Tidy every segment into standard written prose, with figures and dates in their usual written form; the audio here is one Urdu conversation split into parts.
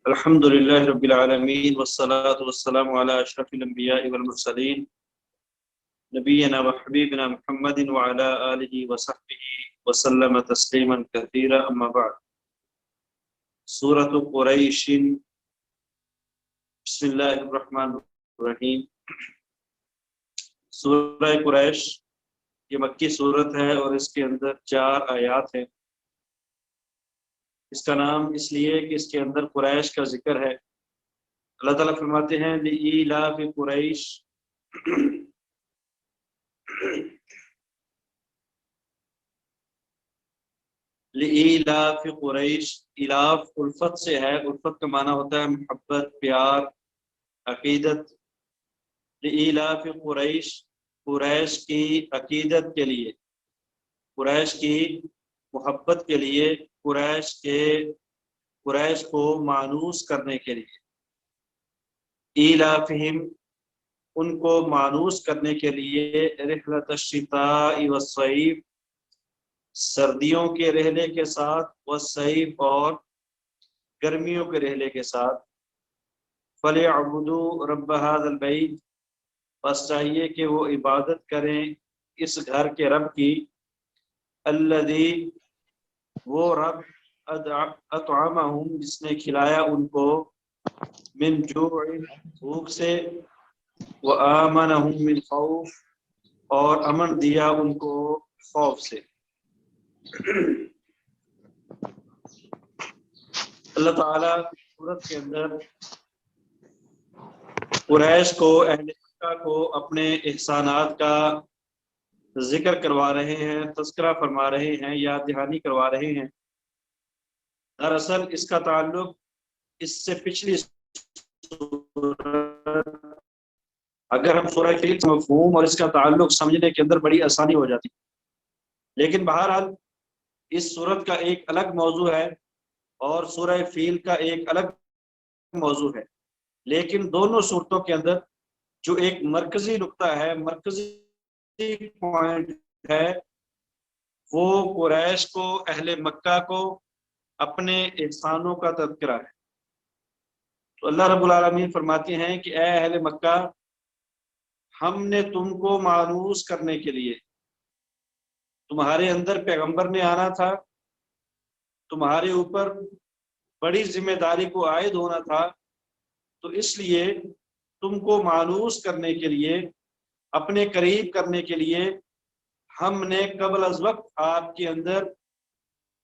الحمد للہ رب العالمین والصلاة والسلام علی اشرف الانبیاء والمرسلین نبینا وحبیبنا محمد وعلی آلہ وصحبہ وسلم تسلیما کثیرا اما بعد۔ سورۃ قریش، بسم اللہ الرحمن الرحیم۔ سورہ قریش یہ مکی صورت ہے اور اس کے اندر 4 آیات ہیں۔ اس کا نام اس لیے کہ اس کے اندر قریش کا ذکر ہے۔ اللہ تعالیٰ فرماتے ہیں لإیلاف قریش، لإیلاف قریش، ایلاف الفت سے ہے، الفت کا معنی ہوتا ہے محبت، پیار، عقیدت۔ لإیلاف قریش، قریش کی عقیدت کے لیے، قریش کی محبت کے لیے، قریش کو مانوس کرنے کے لیے، ایلافہم ان کو مانوس کرنے کے لیے، رحلۃ الشتاء والصیف سردیوں کے رحلے کے ساتھ، والصیف اور گرمیوں کے رحلے کے ساتھ۔ فلیعبدوا رب ھذا البیت، بس چاہیے کہ وہ عبادت کریں اس گھر کے رب کی، الذی وہ رب، اطعمہم جس نے کھلایا ان کو، من جوع بھوک سے، وآمنہم من خوف اور امن دیا ان کو خوف سے۔ اللہ تعالیٰ سورت کے اندر قریش کو، اہل مکہ کو اپنے احسانات کا ذکر کروا رہے ہیں، تذکرہ فرما رہے ہیں، یاد دہانی کروا رہے ہیں۔ دراصل اس کا تعلق اس سے پچھلی اگر ہم سورہ فیل کا مفہوم اور اس کا تعلق سمجھنے کے اندر بڑی آسانی ہو جاتی، لیکن بہرحال اس سورت کا ایک الگ موضوع ہے اور سورہ فیل کا ایک الگ موضوع ہے، لیکن دونوں صورتوں کے اندر جو ایک مرکزی نقطہ ہے، مرکزی پوائنٹ ہے، وہ قریش کو، اہل مکہ کو اپنے احسانوں کا تذکرہ ہے۔ تو اللہ رب العالمین فرماتے ہیں کہ اے اہل مکہ، ہم نے تم کو مانوس کرنے کے لیے، تمہارے اندر پیغمبر نے آنا تھا، تمہارے اوپر بڑی ذمہ داری کو عائد ہونا تھا، تو اس لیے تم کو مانوس کرنے کے لیے، اپنے قریب کرنے کے لیے ہم نے قبل از وقت آپ کے اندر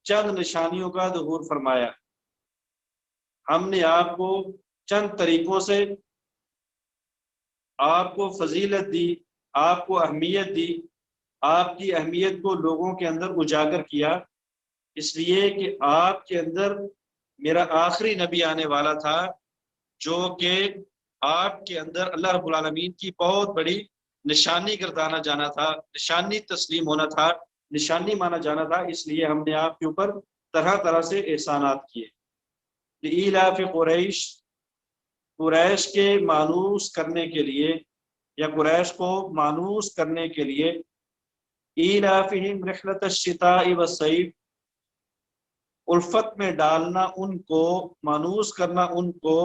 چند نشانیوں کا ظہور فرمایا۔ ہم نے آپ کو چند طریقوں سے آپ کو فضیلت دی، آپ کو اہمیت دی، آپ کی اہمیت کو لوگوں کے اندر اجاگر کیا، اس لیے کہ آپ کے اندر میرا آخری نبی آنے والا تھا، جو کہ آپ کے اندر اللہ رب العالمین کی بہت بڑی نشانی گردانا جانا تھا، نشانی تسلیم ہونا تھا، نشانی مانا جانا تھا، اس لیے ہم نے آپ کے اوپر طرح طرح سے احسانات کیے۔ لإیلاف قریش، قریش کے مانوس کرنے کے لیے یا قریش کو مانوس کرنے کے لیے، ایلافہم رحلۃ الشتاء والصیف الفت میں ڈالنا ان کو، مانوس کرنا ان کو،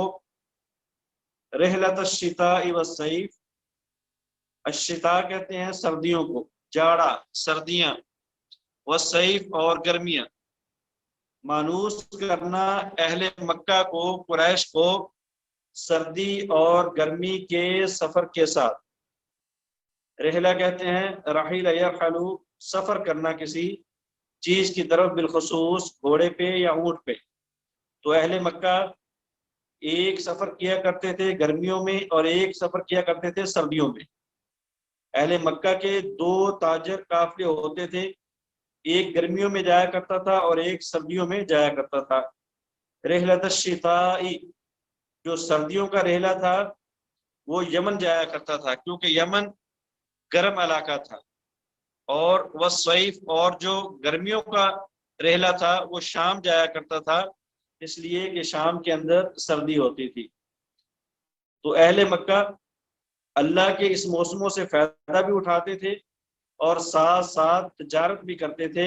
رحلۃ الشتاء والصیف، الشتاء کہتے ہیں سردیوں کو، جاڑا سردیاں، والصیف اور گرمیاں، مانوس کرنا اہل مکہ کو، قریش کو سردی اور گرمی کے سفر کے ساتھ۔ رحلہ کہتے ہیں رحیل یرحل، سفر کرنا کسی چیز کی طرف، بالخصوص گھوڑے پہ یا اونٹ پہ۔ تو اہل مکہ ایک سفر کیا کرتے تھے گرمیوں میں اور ایک سفر کیا کرتے تھے سردیوں میں۔ اہل مکہ کے 2 تاجر قافلے ہوتے تھے، ایک گرمیوں میں جایا کرتا تھا اور ایک سردیوں میں جایا کرتا تھا۔ رحلۃ الشتاء جو سردیوں کا رحلہ تھا وہ یمن جایا کرتا تھا، کیونکہ یمن گرم علاقہ تھا، اور والصیف اور جو گرمیوں کا رحلہ تھا وہ شام جایا کرتا تھا، اس لیے کہ شام کے اندر سردی ہوتی تھی۔ تو اہل مکہ اللہ کے اس موسموں سے فائدہ بھی اٹھاتے تھے اور ساتھ ساتھ تجارت بھی کرتے تھے،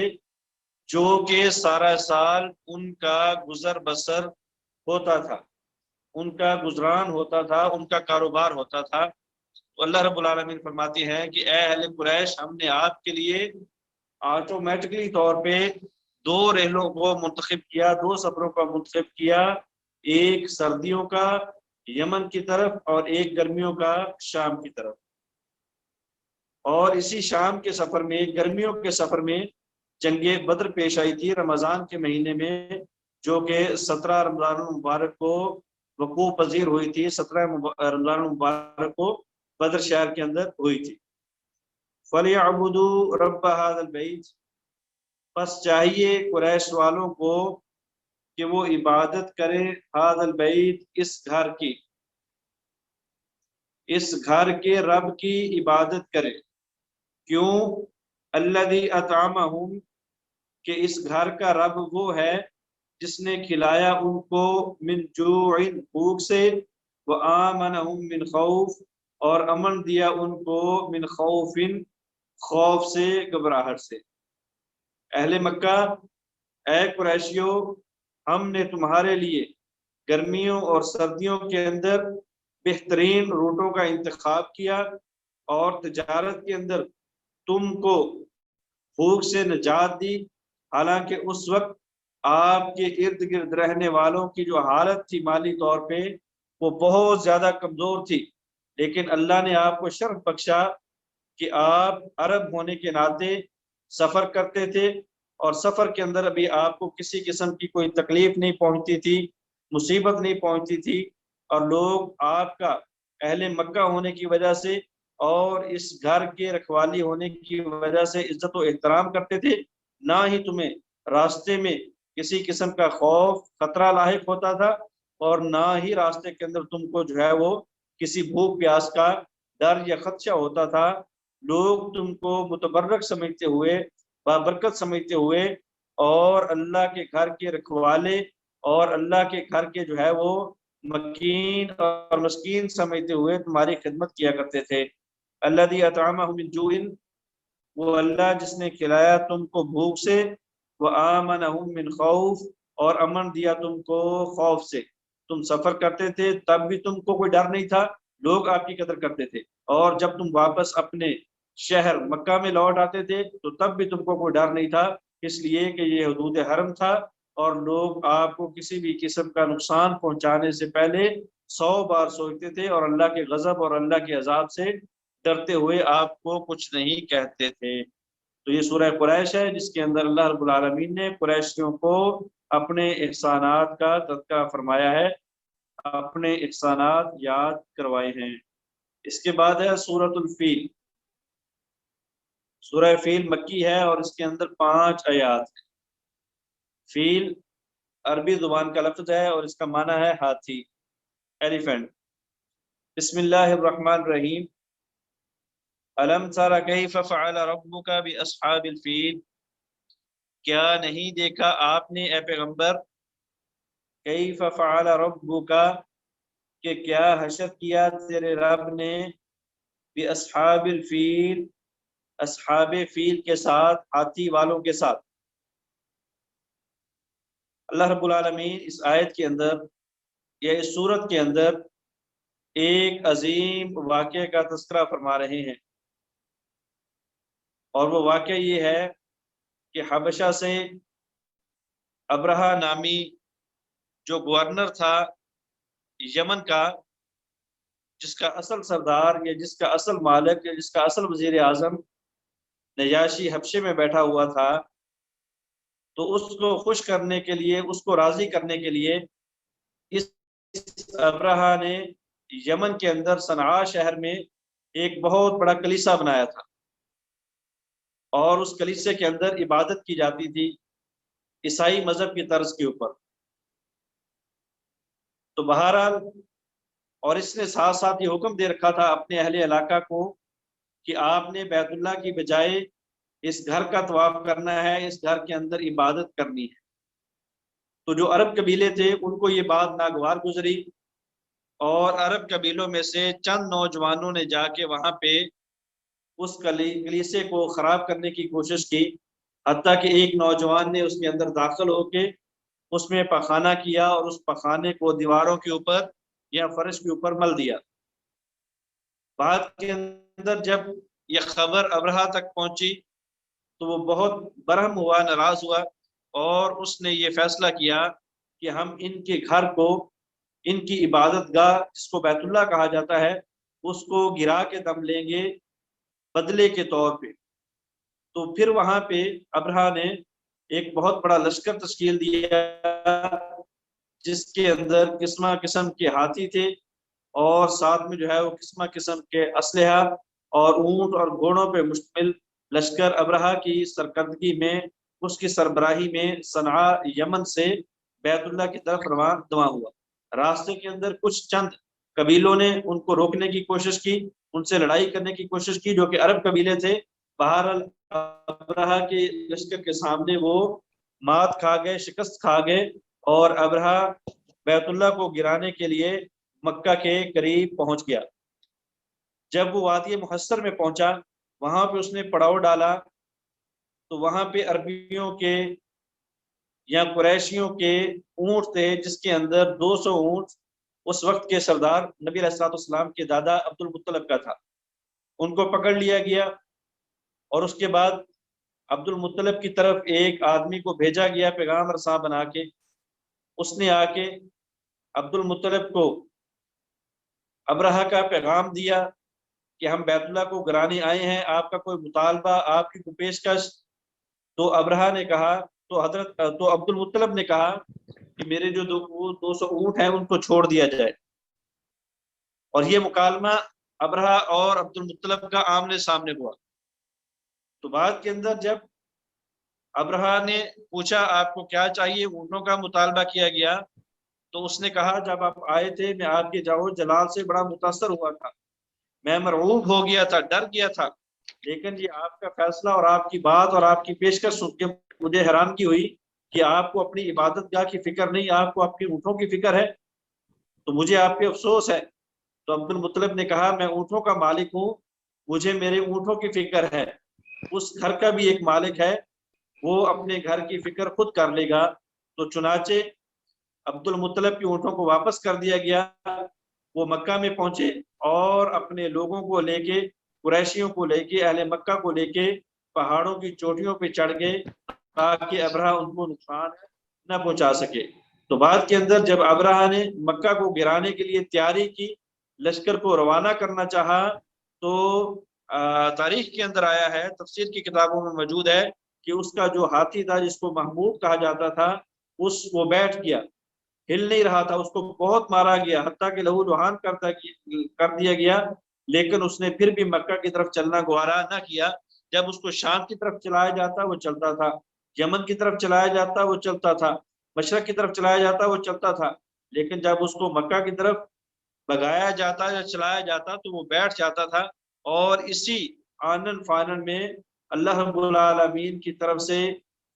جو کہ سارا سال ان کا گزر بسر ہوتا تھا۔ ان کا گزران ہوتا تھا، ان کا کاروبار ہوتا تھا۔ تو اللہ رب العالمین فرماتے ہیں کہ اے اہل قریش، ہم نے آپ کے لیے آٹومیٹکلی طور پہ 2 رحلوں کو منتخب کیا، 2 سفروں کا منتخب کیا، ایک سردیوں کا یمن کی طرف اور ایک گرمیوں کا شام کی طرف۔ اور اسی شام کے سفر میں، گرمیوں کے سفر میں جنگ بدر پیش آئی تھی رمضان کے مہینے میں، جو کہ 17 رمضان المبارک کو وقوع پذیر ہوئی تھی، 17 رمضان المبارک کو بدر شہر کے اندر ہوئی تھی۔ فَلْيَعْبُدُوا رَبَّ هَذَا الْبَيْتِ، پس چاہیے قریش والوں کو کہ وہ عبادت کرے هَذَا الْبَيْتِ، اس گھر کی، اس گھر کے رب کی عبادت کرے۔ کیوں؟ الذی اطعمہم، کہ اس گھر کا رب وہ ہے جس نے کھلایا ان کو من جوع، بھوک سے، وآمنہم من خوف، اور امن دیا ان کو من خوف، خوف سے، گھبراہٹ سے۔ اہل مکہ، اے قریشیو، ہم نے تمہارے لیے گرمیوں اور سردیوں کے اندر بہترین روٹوں کا انتخاب کیا، اور تجارت کے اندر تم کو بھوک سے نجات دی، حالانکہ اس وقت آپ کے ارد گرد رہنے والوں کی جو حالت تھی مالی طور پہ وہ بہت زیادہ کمزور تھی، لیکن اللہ نے آپ کو شرف بخشا کہ آپ عرب ہونے کے ناطے سفر کرتے تھے، اور سفر کے اندر ابھی آپ کو کسی قسم کی کوئی تکلیف نہیں پہنچتی تھی، مصیبت نہیں پہنچتی تھی، اور لوگ آپ کا اہل مکہ ہونے کی وجہ سے اور اس گھر کے رکھوالی ہونے کی وجہ سے عزت و احترام کرتے تھے، نہ ہی تمہیں راستے میں کسی قسم کا خوف خطرہ لاحق ہوتا تھا، اور نہ ہی راستے کے اندر تم کو جو ہے وہ کسی بھوک پیاس کا ڈر یا خدشہ ہوتا تھا۔ لوگ تم کو متبرک سمجھتے ہوئے، بابرکت سمجھتے ہوئے، اور اللہ کے گھر کے رکھوالے اور اللہ کے گھر کے جو ہے وہ مکین اور مسکین سمجھتے ہوئے تمہاری خدمت کیا کرتے تھے۔ الذی اطعمہم من جوع، وہ اللہ جس نے کھلایا تم کو بھوک سے، وآمنہم من خوف، اور امن دیا تم کو خوف سے۔ تم سفر کرتے تھے تب بھی تم کو کوئی ڈر نہیں تھا، لوگ آپ کی قدر کرتے تھے، اور جب تم واپس اپنے شہر مکہ میں لوٹ آتے تھے تو تب بھی تم کو کوئی ڈر نہیں تھا، اس لیے کہ یہ حدود حرم تھا، اور لوگ آپ کو کسی بھی قسم کا نقصان پہنچانے سے پہلے 100 بار سوچتے تھے، اور اللہ کے غضب اور اللہ کے عذاب سے ڈرتے ہوئے آپ کو کچھ نہیں کہتے تھے۔ تو یہ سورہ قریش ہے جس کے اندر اللہ رب العالمین نے قریشیوں کو اپنے احسانات کا تذکرہ فرمایا ہے، اپنے احسانات یاد کروائے ہیں۔ اس کے بعد ہے سورۃ الفیل۔ سورہ فیل مکی ہے اور اس کے اندر 5 آیات ہیں۔ فیل عربی زبان کا لفظ ہے اور اس کا معنی ہے ہاتھی، ایلیفینٹ۔ بسم اللہ الرحمن الرحیم۔ الم تر کیف فعل ربک باصحاب الفیل، کیا نہیں دیکھا آپ نے اے پیغمبر، کیف فعل ربک، کہ کیا حشر کیا تیرے رب نے، باصحاب الفیل، اصحاب فیل کے ساتھ، ہاتھی والوں کے ساتھ۔ اللہ رب العالمین اس آیت کے اندر یا اس سورت کے اندر ایک عظیم واقعے کا تذکرہ فرما رہے ہیں، اور وہ واقعہ یہ ہے کہ حبشہ سے ابرہہ نامی جو گورنر تھا یمن کا، جس کا اصل سردار یا جس کا اصل مالک یا جس کا اصل وزیر اعظم نجاشی حبشے میں بیٹھا ہوا تھا، تو اس کو خوش کرنے کے لیے، اس کو راضی کرنے کے لیے اس ابرہہ نے یمن کے اندر صنعاء شہر میں ایک بہت بڑا کلیسا بنایا تھا، اور اس کلیسے کے اندر عبادت کی جاتی تھی عیسائی مذہب کی طرز کے اوپر۔ تو بہرحال، اور اس نے ساتھ ساتھ یہ حکم دے رکھا تھا اپنے اہل علاقہ کو کہ آپ نے بیت اللہ کی بجائے اس گھر کا طواف کرنا ہے، اس گھر کے اندر عبادت کرنی ہے۔ تو جو عرب قبیلے تھے ان کو یہ بات ناگوار گزری، اور عرب قبیلوں میں سے چند نوجوانوں نے جا کے وہاں پہ اس کلیسے کو خراب کرنے کی کوشش کی، حتیٰ کہ ایک نوجوان نے اس کے اندر داخل ہو کے اس میں پخانہ کیا، اور اس پخانے کو دیواروں کے اوپر یا فرش کے اوپر مل دیا۔ بعد کے اندر جب یہ خبر ابرہہ تک پہنچی تو وہ بہت برہم ہوا، ناراض ہوا، اور اس نے یہ فیصلہ کیا کہ ہم ان کے گھر کو، ان کی عبادت گاہ جس کو بیت اللہ کہا جاتا ہے، اس کو گرا کے دم لیں گے بدلے کے طور پہ۔ تو پھر وہاں پہ ابرہہ نے ایک بہت بڑا لشکر تشکیل دیا جس کے اندر قسمہ قسم کے ہاتھی تھے، اور ساتھ میں جو ہے وہ قسمہ قسم کے اسلحہ اور اونٹ اور گھوڑوں پہ مشتمل لشکر ابرہہ کی سرکردگی میں، اس کی سربراہی میں صنعاء یمن سے بیت اللہ کی طرف رواں ہوا۔ راستے کے اندر کچھ چند قبیلوں نے ان کو روکنے کی کوشش کی، ان سے لڑائی کرنے کی کوشش کی، جو کہ عرب قبیلے تھے۔ بہرحال ابرہہ کے لشکر کے سامنے وہ مات کھا گئے، شکست کھا گئے، اور ابرہہ بیت اللہ کو گرانے کے لیے مکہ کے قریب پہنچ گیا۔ جب وہ وادی محصر میں پہنچا، وہاں پہ اس نے پڑاؤ ڈالا، تو وہاں پہ عربیوں کے یا قریشیوں کے اونٹ تھے، جس کے اندر 200 اونٹ اس وقت کے سردار نبی علیہ السلام کے دادا عبد المطلب کا تھا۔ ان کو پکڑ لیا گیا، اور اس کے بعد عبد المطلب کی طرف ایک آدمی کو بھیجا گیا پیغام رساں بنا کے۔ اس نے آ کے عبد المطلب کو ابرہہ کا پیغام دیا کہ ہم بیت اللہ کو گرانے آئے ہیں، آپ کا کوئی مطالبہ، آپ کی کوئی پیشکش؟ تو ابرہہ نے کہا، تو عبد المطلب نے کہا کہ میرے جو 200 اونٹ ہیں ان کو چھوڑ دیا جائے۔ اور یہ مکالمہ ابرہہ اور عبد المطلب کا آمنے سامنے ہوا۔ تو بعد کے اندر جب ابرہہ نے پوچھا آپ کو کیا چاہیے، اونٹوں کا مطالبہ کیا گیا، تو اس نے کہا جب آپ آئے تھے میں آپ کے جاؤ جلال سے بڑا متاثر ہوا تھا، میں مرعوب ہو گیا تھا، ڈر گیا تھا، لیکن یہ آپ کا فیصلہ اور آپ کی بات اور آپ کی پیشکش سن کے مجھے حیرانگی ہوئی کہ آپ کو اپنی عبادت گاہ کی فکر نہیں، آپ کو آپ کے اونٹوں کی فکر ہے، تو مجھے آپ پہ افسوس ہے۔ تو عبد المطلب نے کہا میں اونٹوں کا مالک ہوں، مجھے میرے اونٹوں کی فکر ہے، اس گھر کا بھی ایک مالک ہے، وہ اپنے گھر کی فکر خود کر لے گا۔ تو چنانچہ عبد المطلب کی اونٹوں کو واپس کر دیا گیا۔ وہ مکہ میں پہنچے اور اپنے لوگوں کو لے کے، قریشیوں کو لے کے، اہل مکہ کو لے کے پہاڑوں کی چوٹیوں پہ چڑھ گئے تاکہ ابرہہ ان کو نقصان نہ پہنچا سکے۔ تو بعد کے اندر جب ابرہہ نے مکہ کو گرانے کے لیے تیاری کی، لشکر کو روانہ کرنا چاہا، تو تاریخ کے اندر آیا ہے، تفسیر کی کتابوں میں موجود ہے کہ اس کا جو ہاتھی تھا جس کو محمود کہا جاتا تھا، وہ بیٹھ گیا، ہل نہیں رہا تھا، اس کو بہت مارا گیا، حتیٰ کہ لہو لہان کر دیا گیا، لیکن اس نے پھر بھی مکہ کی طرف چلنا گوارا نہ کیا۔ جب اس کو شام کی طرف چلایا جاتا وہ چلتا تھا، یمن کی طرف چلایا جاتا وہ چلتا تھا، مشرق کی طرف چلایا جاتا وہ چلتا تھا، لیکن جب اس کو مکہ کی طرف بگایا جاتا یا چلایا جاتا تو وہ بیٹھ جاتا تھا۔ اور اسی آنن فانن میں اللہ رب العالمین کی طرف سے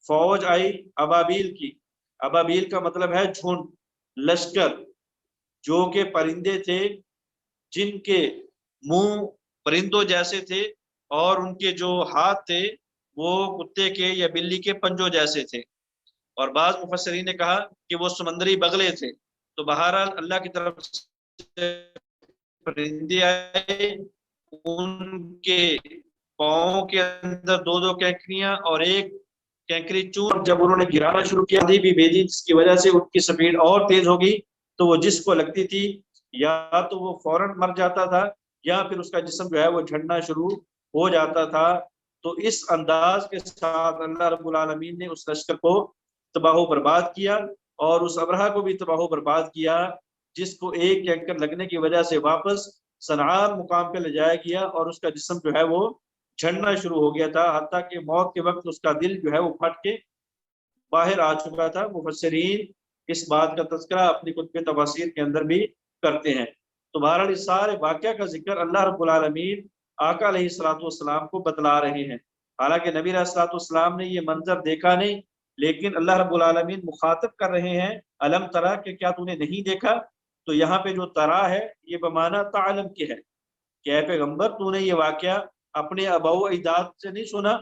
فوج آئی ابابیل کی۔ ابابیل کا مطلب ہے جھنڈ، لشکر، جو کہ پرندے تھے، جن کے منہ پرندوں جیسے تھے اور ان کے جو ہاتھ تھے وہ کتے کے یا بلی کے پنجوں جیسے تھے، اور بعض مفسرین نے کہا کہ وہ سمندری بغلے تھے۔ تو بہرحال اللہ کی طرف سے پرندے آئے، ان کے پاؤں کے اندر 2 کینکریاں اور ایک کینکری چور، جب انہوں نے گرانا شروع کیا بھی بھیجی، جس کی وجہ سے ان کی سپیڈ اور تیز ہوگی، تو وہ جس کو لگتی تھی یا تو وہ فوراً مر جاتا تھا یا پھر اس کا جسم جو ہے وہ جھڑنا شروع ہو جاتا تھا۔ تو اس انداز کے ساتھ اللہ رب العالمین نے اس لشکر کو تباہ و برباد کیا، اور اس ابرہہ کو بھی تباہ و برباد کیا، جس کو ایک کینکر لگنے کی وجہ سے واپس صنعاء مقام پہ لے جایا گیا، اور اس کا جسم جو ہے وہ جھڑنا شروع ہو گیا تھا، حتیٰ کہ موت کے وقت اس کا دل جو ہے وہ پھٹ کے باہر آ چکا تھا۔ مفسرین اس بات کا تذکرہ اپنی کتب تفاسیر کے اندر بھی کرتے ہیں۔ تو بہرحال اس سارے واقعہ کا ذکر اللہ رب العالمین آقا علیہ السلام کو بتلا رہے ہیں۔ حالانکہ نبی علیہ السلام نے یہ منظر دیکھا نہیں، لیکن اللہ رب العالمین مخاطب کر رہے ہیں الم ترا، کہ کیا تو نے نہیں دیکھا؟ تو یہاں پہ جو ترا ہے یہ بمعنی تعلم کی ہے کہ اے پیغمبر تو نے یہ واقعہ اپنے آباء و اجداد سے نہیں سنا،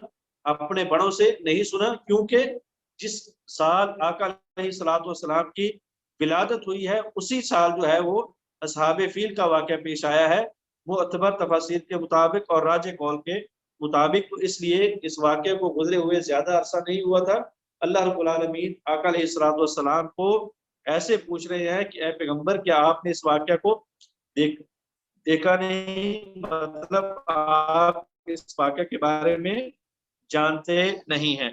اپنے بڑوں سے نہیں سنا، کیونکہ جس سال آقا علیہ السلام کی ولادت ہوئی ہے اسی سال جو ہے وہ اصحاب فیل کا واقعہ پیش آیا ہے معتبر تفاسیر کے مطابق اور راجح قول کے مطابق، تو اس لیے اس واقعے کو گزرے ہوئے زیادہ عرصہ نہیں ہوا تھا۔ اللہ رب العالمین آقا علیہ الصلوۃ والسلام کو ایسے پوچھ رہے ہیں کہ اے پیغمبر کیا آپ نے اس واقعہ کو دیکھا نہیں، مطلب آپ اس واقعے کے بارے میں جانتے نہیں ہیں۔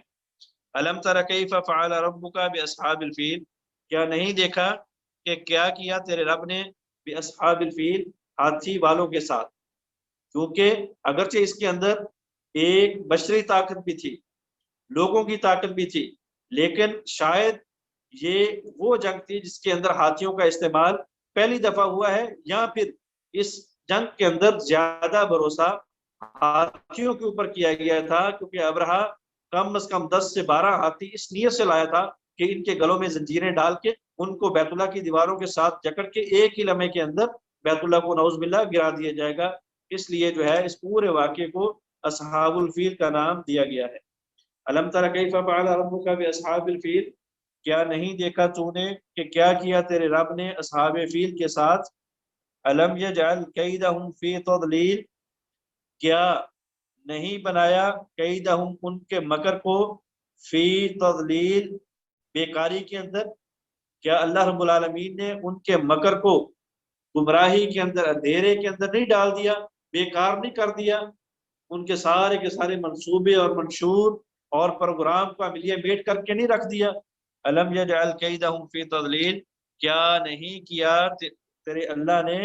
الم تر کیف فعل ربک باصحاب الفیل، کیا نہیں دیکھا کہ کیا کیا تیرے رب نے باصحاب الفیل، ہاتھی والوں کے ساتھ، کیونکہ اگرچہ اس کے اندر ایک بشری طاقت بھی تھی، لوگوں کی طاقت بھی تھی، لیکن شاید یہ وہ جنگ تھی جس کے اندر ہاتھیوں کا استعمال پہلی دفعہ ہوا ہے، یا پھر اس جنگ کے اندر زیادہ بھروسہ ہاتھیوں کے اوپر کیا گیا تھا، کیونکہ ابرہا کم از کم 10 سے 12 ہاتھی اس نیت سے لایا تھا کہ ان کے گلوں میں زنجیریں ڈال کے ان کو بیت اللہ کی دیواروں کے ساتھ جکڑ کے ایک ہی لمحے کے اندر بیت اللہ کو نعوذ باللہ گرا دیا جائے گا۔ اس لیے جو ہے اس پورے واقعے کو اصحاب الفیل کا نام دیا گیا ہے۔ الم تر کیف فعل ربک باصحاب الفیل، کیا نہیں دیکھا تو نے کہ کیا کیا تیرے رب نے اصحاب فیل کے ساتھ، الم یجعل کیدہم فی تضلیل، کیا نہیں بنایا کیدہم ان کے مکر کو فی تضلیل، بیکاری کے اندر، کیا اللہ رب العالمین نے ان کے مکر کو گمراہی کے اندر، اندھیرے کے اندر نہیں ڈال دیا، بیکار نہیں کر دیا، ان کے سارے منصوبے اور منشور اور پروگرام کو عملیہ میٹ کر کے نہیں رکھ دیا۔ الم یجعل کیدہم فی تضلیل، کیا نہیں کیا تیرے اللہ نے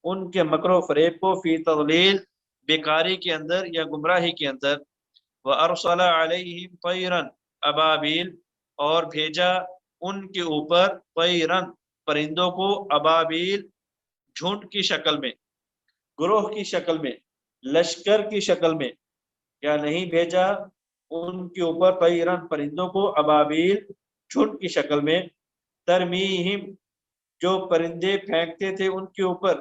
ان کے مکر و فریب کو فی تضلیل، بیکاری کے اندر یا گمراہی کے اندر۔ وَأَرْسَلَ عَلَيْهِمْ طَيْرًا أَبَابِيلَ، اور بھیجا ان کے اوپر طیرن، پرندوں کو، ابابیل، جھنڈ کی شکل میں، گروہ کی شکل میں، لشکر کی شکل میں، کیا نہیں بھیجا ان کے اوپر طیرن، پرندوں کو، ابابیل، جھنڈ کی شکل میں، ترمیہم، جو پرندے پھینکتے تھے ان کے اوپر،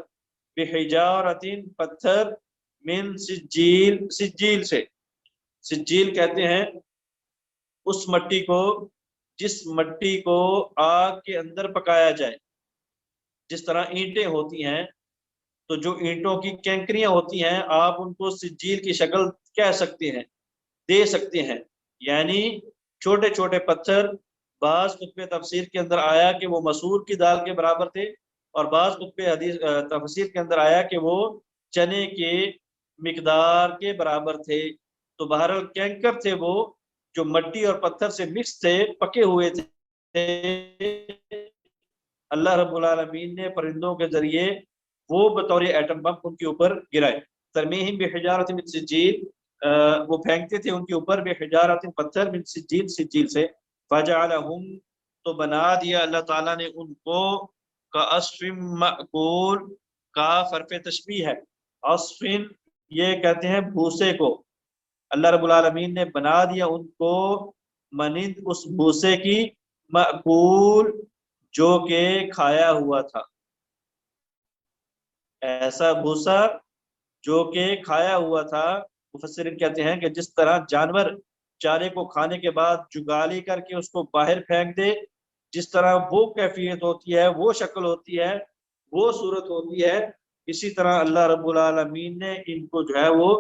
بحجارۃ، پتھر، من سجیل، سجیل سے، سجیل کہتے ہیں اس مٹی کو جس مٹی کو آگ کے اندر پکایا جائے، جس طرح اینٹیں ہوتی ہیں تو جو اینٹوں کی کینکریاں ہوتی ہیں آپ ان کو سجیل کی شکل کہہ سکتے ہیں، دے سکتے ہیں، یعنی چھوٹے چھوٹے پتھر۔ بعض خطبے تفسیر کے اندر آیا کہ وہ مسور کی دال کے برابر تھے، اور بعض خطبے حدیث تفسیر کے اندر آیا کہ وہ چنے کے مقدار کے برابر تھے۔ تو بہرحال کینکر تھے وہ، جو مٹی اور پتھر سے مکس تھے، پکے ہوئے تھے۔ اللہ رب العالمین نے پرندوں کے ذریعے وہ بطور ایٹم بم ان کے اوپر گرائے۔ ترمیہم بحجارۃ من سجیل، وہ پھینکتے تھے ان کے اوپر، بحجارۃ، پتھر، من سجیل، سجیل سے، فجعلہم، تو بنا دیا اللہ تعالیٰ نے ان کو، کعصف مأکول، کاف حرف تشبیہ ہے، عصف یہ کہتے ہیں بھوسے کو، اللہ رب العالمین نے بنا دیا ان کو مانند اس بھوسے کی، مأکول، جو کہ کھایا ہوا تھا، ایسا بھوسا جو کہ کھایا ہوا تھا۔ مفسرین کہتے ہیں کہ جس طرح جانور چارے کو کھانے کے بعد جگالی کر کے اس کو باہر پھینک دے، جس طرح وہ کیفیت ہوتی ہے، وہ شکل ہوتی ہے، وہ صورت ہوتی ہے، اسی طرح اللہ رب العالمین نے ان کو جو ہے وہ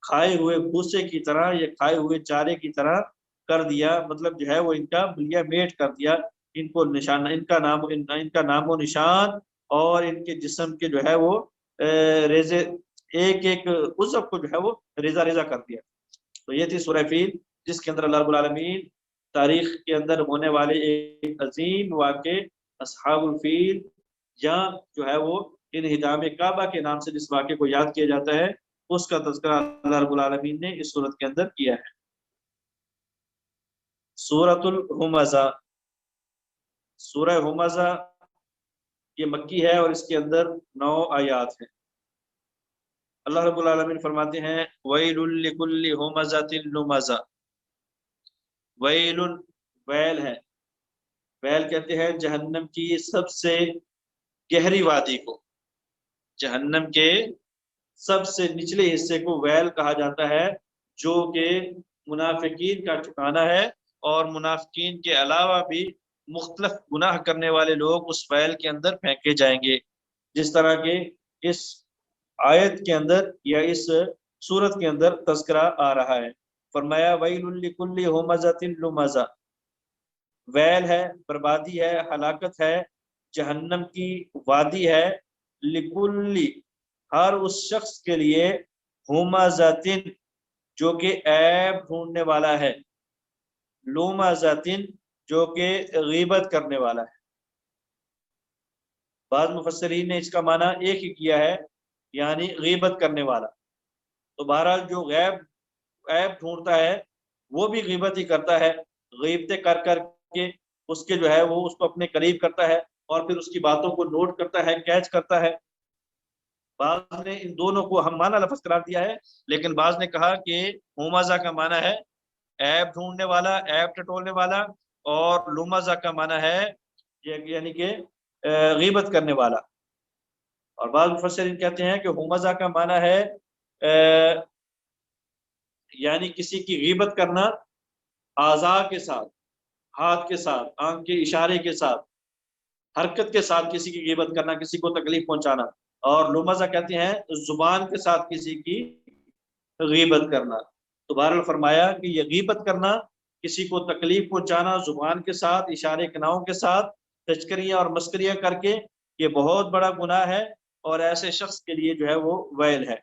کھائے ہوئے بھوسے کی طرح یا کھائے ہوئے چارے کی طرح کر دیا، مطلب جو ہے وہ ان کا بلیہ میٹ کر دیا، ان کو نشان، ان کا نام و نشان اور ان کے جسم کے جو ہے وہ ریزے، ایک ایک عضو کو جو ہے وہ ریزہ ریزہ کر دیا۔ تو یہ تھی سورہ فیل، جس کے اندر اللہ رب العالمین تاریخ کے اندر ہونے والے ایک عظیم واقعے اصحاب الفیل، یا جو ہے وہ انہدام کعبہ کے نام سے جس واقعے کو یاد کیا جاتا ہے، اس کا تذکرہ اللہ رب العالمین نے اس سورت کے اندر کیا ہے۔ سورۃ الہمزہ، سورہ ہمزہ یہ مکی ہے اور اس کے اندر 9 آیات ہیں۔ اللہ رب العالمین فرماتے ہیں ویل لکل ہمزۃ لمزہ، ویل، ویل ہے، ویل کہتے ہیں جہنم کی سب سے گہری وادی کو، جہنم کے سب سے نچلے حصے کو ویل کہا جاتا ہے، جو کہ منافقین کا ٹھکانہ ہے، اور منافقین کے علاوہ بھی مختلف گناہ کرنے والے لوگ اس ویل کے اندر پھینکے جائیں گے۔ جس طرح کے اس آیت کے اندر یا اس صورت کے اندر تذکرہ آ رہا ہے۔ فرمایا ویل لکل ہمزۃ لمزہ، ویل ہے، بربادی ہے، ہلاکت ہے، جہنم کی وادی ہے، لکل ہر اس شخص کے لیے، ہمزۃ جو کہ عیب ڈھونڈنے والا ہے، لمزۃ جو کہ غیبت کرنے والا ہے۔ بعض مفسرین نے اس کا معنی ایک ہی کیا ہے، یعنی غیبت کرنے والا۔ تو بہرحال جو عیب ڈھونڈتا ہے وہ بھی غیبت ہی کرتا ہے، غیبتیں کر کر کے اس کے جو ہے وہ اس کو اپنے قریب کرتا ہے اور پھر اس کی باتوں کو نوٹ کرتا ہے، کیچ کرتا ہے۔ بعض نے ان دونوں کو ہم معنی لفظ قرار دیا ہے، لیکن بعض نے کہا کہ ہومزہ کا معنی ہے عیب ڈھونڈنے والا، عیب ٹٹولنے والا، اور لمزہ کا معنی ہے یعنی کہ غیبت کرنے والا۔ اور بعض مفسرین کہتے ہیں کہ ہومزہ کا معنی ہے یعنی کسی کی غیبت کرنا اعضاء کے ساتھ، ہاتھ کے ساتھ، آنکھ کے اشارے کے ساتھ، حرکت کے ساتھ کسی کی غیبت کرنا، کسی کو تکلیف پہنچانا۔ اور لمزہ کہتے ہیں زبان کے ساتھ کسی کی غیبت کرنا۔ تو بہرحال فرمایا کہ یہ غیبت کرنا، کسی کو تکلیف پہنچانا زبان کے ساتھ، اشارے کناؤں کے ساتھ، تذکریاں اور مسکریاں کر کے، یہ بہت بڑا گناہ ہے، اور ایسے شخص کے لیے جو ہے وہ ویل ہے۔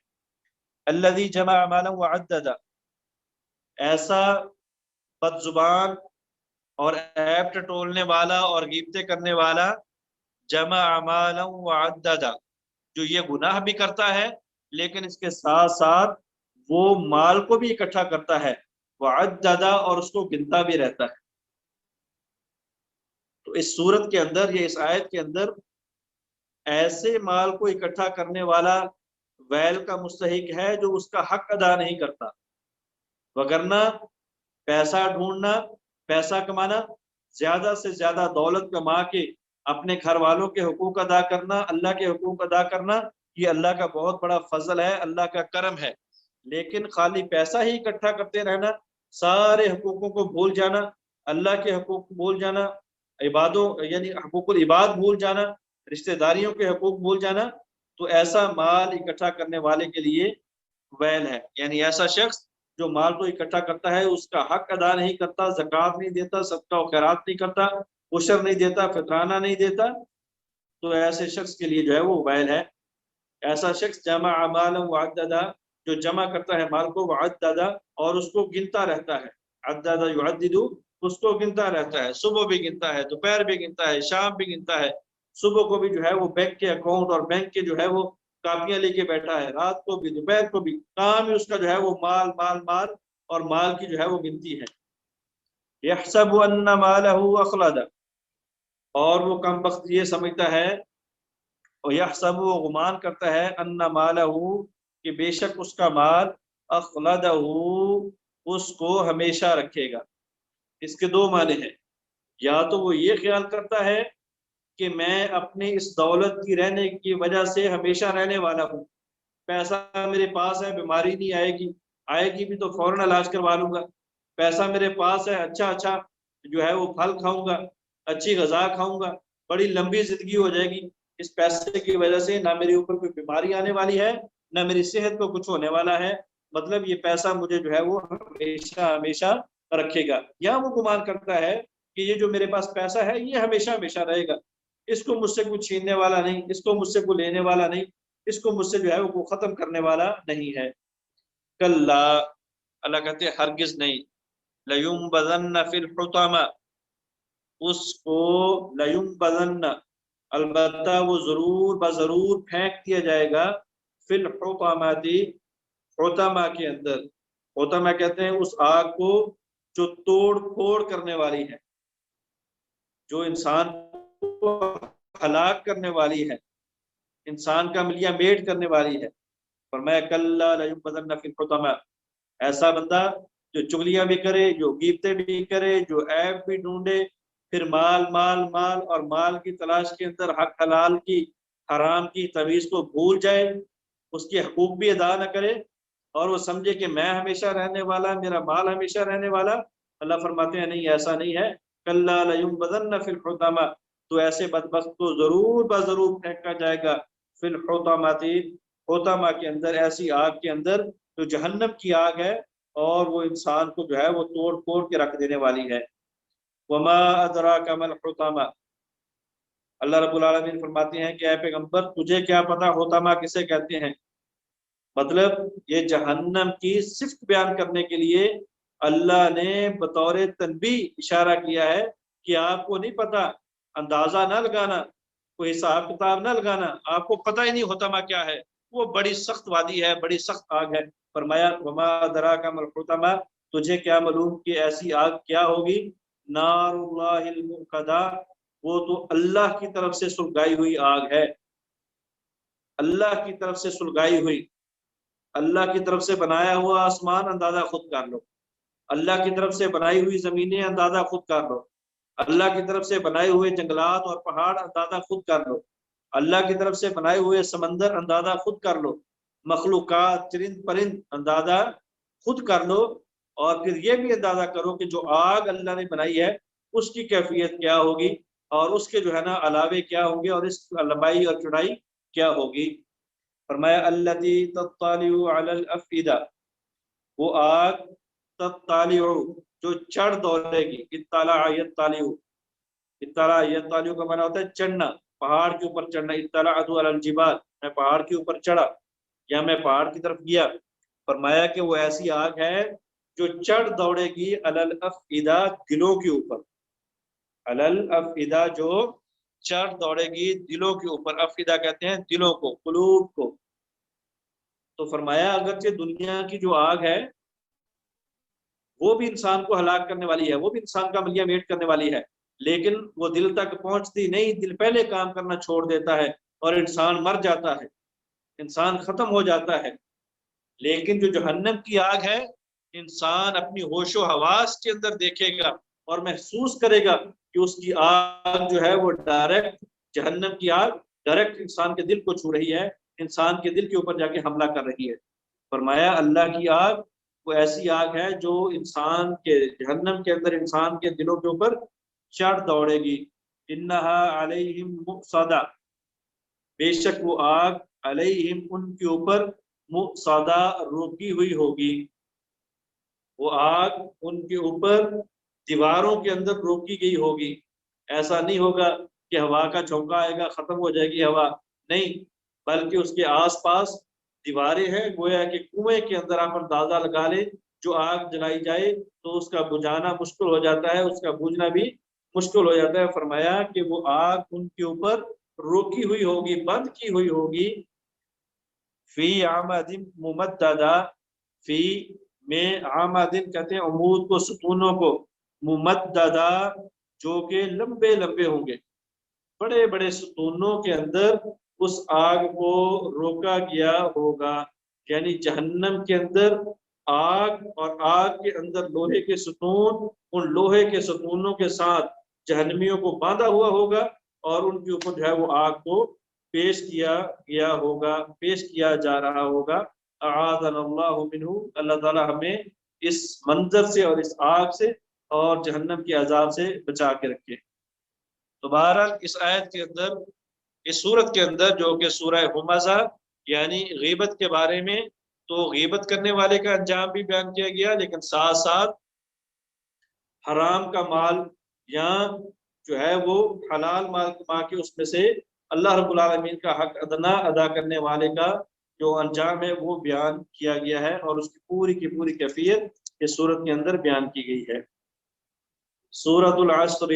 الذی جمع مالا وعدد، ایسا بد زبان اور عیب ٹٹولنے والا اور غیبتیں کرنے والا، جمع مالا وعدد، جو یہ گناہ بھی کرتا ہے لیکن اس کے ساتھ ساتھ وہ مال کو بھی اکٹھا کرتا ہے، وعدد، اور اس کو گنتا بھی رہتا ہے۔ تو اس صورت کے اندر یا اس آیت کے اندر ایسے مال کو اکٹھا کرنے والا ویل کا مستحق ہے جو اس کا حق ادا نہیں کرتا، وگرنہ پیسہ ڈھونڈنا، پیسہ کمانا، زیادہ سے زیادہ دولت کما کے اپنے گھر والوں کے حقوق ادا کرنا، اللہ کے حقوق ادا کرنا، یہ اللہ کا بہت بڑا فضل ہے، اللہ کا کرم ہے۔ لیکن خالی پیسہ ہی اکٹھا کرتے رہنا، سارے حقوقوں کو بھول جانا، اللہ کے حقوق بھول جانا، عبادوں یعنی حقوق العباد بھول جانا، رشتہ داریوں کے حقوق بھول جانا، تو ایسا مال اکٹھا کرنے والے کے لیے ویل ہے۔ یعنی ایسا شخص جو مال کو اکٹھا کرتا ہے، اس کا حق ادا نہیں کرتا، زکوٰۃ نہیں دیتا، صدقہ و خیرات نہیں کرتا، عشر نہیں دیتا، فطرانہ نہیں دیتا، تو ایسے شخص کے لیے جو ہے وہ ویل ہے۔ ایسا شخص جمع مالا وعددا، جو جمع کرتا ہے مال کو، وعددا، اور اس کو گنتا رہتا ہے، عدد یعدد، اس کو گنتا رہتا ہے، صبح بھی گنتا ہے، دوپہر بھی گنتا ہے، شام بھی گنتا ہے، صبح کو بھی جو ہے وہ بینک کے اکاؤنٹ اور بینک کے جو ہے وہ کاپیاں لے کے بیٹھا ہے، رات کو بھی، دوپہر کو بھی، کام ہی اس کا جو ہے وہ مال مال مال، اور مال کی جو ہے وہ گنتی ہے۔ یحسب ان مالہ اخلد، اور وہ کم بخت یہ سمجھتا ہے، اور یحسب، وہ گمان کرتا ہے، ان مالہ، کہ بے شک اس کا مال، اخلدہ، اس کو ہمیشہ رکھے گا۔ اس کے دو معنی ہیں، یا تو وہ یہ خیال کرتا ہے کہ میں اپنی اس دولت کی رہنے کی وجہ سے ہمیشہ رہنے والا ہوں، پیسہ میرے پاس ہے، بیماری نہیں آئے گی، آئے گی بھی تو فوراً علاج کروا لوں گا، پیسہ میرے پاس ہے، اچھا جو ہے وہ پھل کھاؤں گا، اچھی غذا کھاؤں گا، بڑی لمبی زندگی ہو جائے گی، اس پیسے کی وجہ سے نہ میرے اوپر کوئی بیماری آنے والی ہے، نہ میری صحت کو کچھ ہونے والا ہے، مطلب یہ پیسہ مجھے جو ہے وہ ہمیشہ ہمیشہ رکھے گا۔ یا وہ گمان کرتا ہے کہ یہ جو میرے پاس پیسہ ہے یہ ہمیشہ ہمیشہ رہے گا، اس کو مجھ سے کوئی چھیننے والا نہیں، اس کو مجھ سے کوئی لینے والا نہیں، اس کو مجھ سے جو ہے وہ ختم کرنے والا نہیں ہے۔ کلا، اللہ کہتے ہیں ہرگز نہیں، لَيُنبَذَنَّ فِي الْحُطَمَةِ، اس کو لَيُنبَذَنَّ، البتہ وہ ضرور بضرور پھینک دیا جائے گا، فی الحطمۃ، حطمہ کے اندر۔ حطمہ کہتے ہیں اس آگ کو جو توڑ پھوڑ کرنے والی ہے، جو انسان کو ہلاک کرنے والی ہے، انسان کا ملیہ میٹ کرنے والی ہے۔ فرمایا کلا لَيُنبَذَنَّ فِي الْحُطَمَةِ، ایسا بندہ جو چغلیاں بھی کرے، جو غیبتیں بھی کرے، جو عیب بھی ڈھونڈے، پھر مال مال مال اور مال کی تلاش کے اندر حق حلال کی حرام کی تمیز کو بھول جائے، اس کے حقوق بھی ادا نہ کرے، اور وہ سمجھے کہ میں ہمیشہ رہنے والا، میرا مال ہمیشہ رہنے والا۔ اللہ فرماتے ہیں نہیں، ایسا نہیں ہے، کلا لَيُنبَذَنَّ فِي الْحُطَمَةِ، تو ایسے بدبخت کو ضرور بضرور پھینکا جائے گا فی الحطمۃ، حطمہ کے اندر، ایسی آگ کے اندر جو جہنم کی آگ ہے اور وہ انسان کو جو ہے وہ توڑ پھوڑ کے رکھ دینے والی ہے۔ وما ادراک ما الحطمہ، اللہ رب العالمین فرماتے ہیں کہ اے پیغمبر تجھے کیا پتا حطمہ کسے کہتے ہیں؟ مطلب یہ جہنم کی صفت بیان کرنے کے لیے اللہ نے بطور تنبیہ اشارہ کیا ہے کہ آپ کو نہیں پتا، اندازہ نہ لگانا، کوئی حساب کتاب نہ لگانا، آپ کو پتہ ہی نہیں حطمہ کیا ہے، وہ بڑی سخت وادی ہے، بڑی سخت آگ ہے۔ فرمایا وما ادراک ما الحطمہ، تجھے کیا معلوم کہ ایسی آگ کیا ہوگی؟ نار اللہ الموقدہ، وہ تو اللہ کی طرف سے سلگائی ہوئی آگ ہے، اللہ کی طرف سے سلگائی ہوئی، اللہ کی طرف سے بنایا ہوا آسمان اندازہ خود کر لو، اللہ کی طرف سے بنائی ہوئی زمینیں اندازہ خود کر لو، اللہ کی طرف سے بنائے ہوئے جنگلات اور پہاڑ اندازہ خود کر لو، اللہ کی طرف سے بنائے ہوئے سمندر اندازہ خود کر لو، مخلوقات چرند پرند اندازہ خود کر لو، اور پھر یہ بھی اندازہ کرو کہ جو آگ اللہ نے بنائی ہے اس کی کیفیت کیا ہوگی، اور اس کے جو ہے نا علاوے کیا ہوں گے، اور اس کی لمبائی اور چوڑائی کیا ہوگی۔ فرمایا التی تطلع علی الافئدہ، وہ آگ تطلع جو چڑھ دوڑے گی، اطلع یطلع، اطلع یطلع کا معنی ہوتا ہے چڑھنا، پہاڑ کے اوپر چڑھنا، اطلعت علی الجبال، میں پہاڑ کے اوپر چڑھا یا میں پہاڑ کی طرف گیا۔ فرمایا کہ وہ ایسی آگ ہے جو چڑھ دوڑے گی علی الافئدہ، دلوں کے اوپر، علی الافئدہ جو چڑھ دوڑے گی دلوں کے اوپر، افئدہ کہتے ہیں دلوں کو، قلوب کو۔ تو فرمایا اگرچہ دنیا کی جو آگ ہے وہ بھی انسان کو ہلاک کرنے والی ہے، وہ بھی انسان کا ملیہ میٹ کرنے والی ہے، لیکن وہ دل تک پہنچتی نہیں، دل پہلے کام کرنا چھوڑ دیتا ہے اور انسان مر جاتا ہے، انسان ختم ہو جاتا ہے۔ لیکن جو جہنم کی آگ ہے، انسان اپنی ہوش و حواس کے اندر دیکھے گا اور محسوس کرے گا کہ اس کی آگ جو ہے وہ ڈائریکٹ، جہنم کی آگ ڈائریکٹ انسان کے دل کو چھو رہی ہے، انسان کے دل کے اوپر جا کے حملہ کر رہی ہے۔ فرمایا اللہ کی آگ وہ ایسی آگ ہے جو انسان کے، جہنم کے اندر انسان کے دلوں کے اوپر چڑھ دوڑے گی۔ انہا علیہم مؤصدہ، بے شک وہ آگ علیہم ان کے اوپر مؤصدہ روکی ہوئی ہوگی، وہ آگ ان کے اوپر دیواروں کے اندر روکی گئی ہوگی۔ ایسا نہیں ہوگا کہ ہوا کا جھونکا آئے گا ختم ہو جائے گی ہوا، نہیں، بلکہ اس کے آس پاس دیواریں ہیں، گویا کہ کنویں کے اندر آپ اندازہ لگا لیں، جو آگ جلائی جائے تو اس کا بجھانا مشکل ہو جاتا ہے، اس کا بجھنا بھی مشکل ہو جاتا ہے۔ فرمایا کہ وہ آگ ان کے اوپر روکی ہوئی ہوگی، بند کی ہوئی ہوگی، فی عمد ممددہ، فی میں عمد کہتے ہیں عمود کو، ستونوں کو، ممددہ جو کہ لمبے لمبے ہوں گے، بڑے بڑے ستونوں کے اندر اس آگ کو روکا گیا ہوگا، یعنی جہنم کے اندر آگ اور آگ کے اندر لوہے کے ستون، ان لوہے کے ستونوں کے ساتھ جہنمیوں کو باندھا ہوا ہوگا اور ان کے اوپر جو ہے وہ آگ کو پیش کیا گیا ہوگا، پیش کیا جا رہا ہوگا۔ اعاذنا اللہ منہ، اللہ تعالی ہمیں اس منظر سے اور اس آگ سے اور جہنم کے عذاب سے بچا کے رکھے۔ تو بہرحال اس آیت کے اندر، اس سورت کے اندر جو کہ سورہ ہمزہ یعنی غیبت کے بارے میں، تو غیبت کرنے والے کا انجام بھی بیان کیا گیا، لیکن ساتھ ساتھ حرام کا مال یا جو ہے وہ حلال مال کما کے اس میں سے اللہ رب العالمین کا حق ادنا ادا کرنے والے کا جو انجام ہے وہ بیان کیا گیا ہے، اور اس کی پوری کیفیت اس سورت کے اندر بیان کی گئی ہے۔ سورۃ العصر،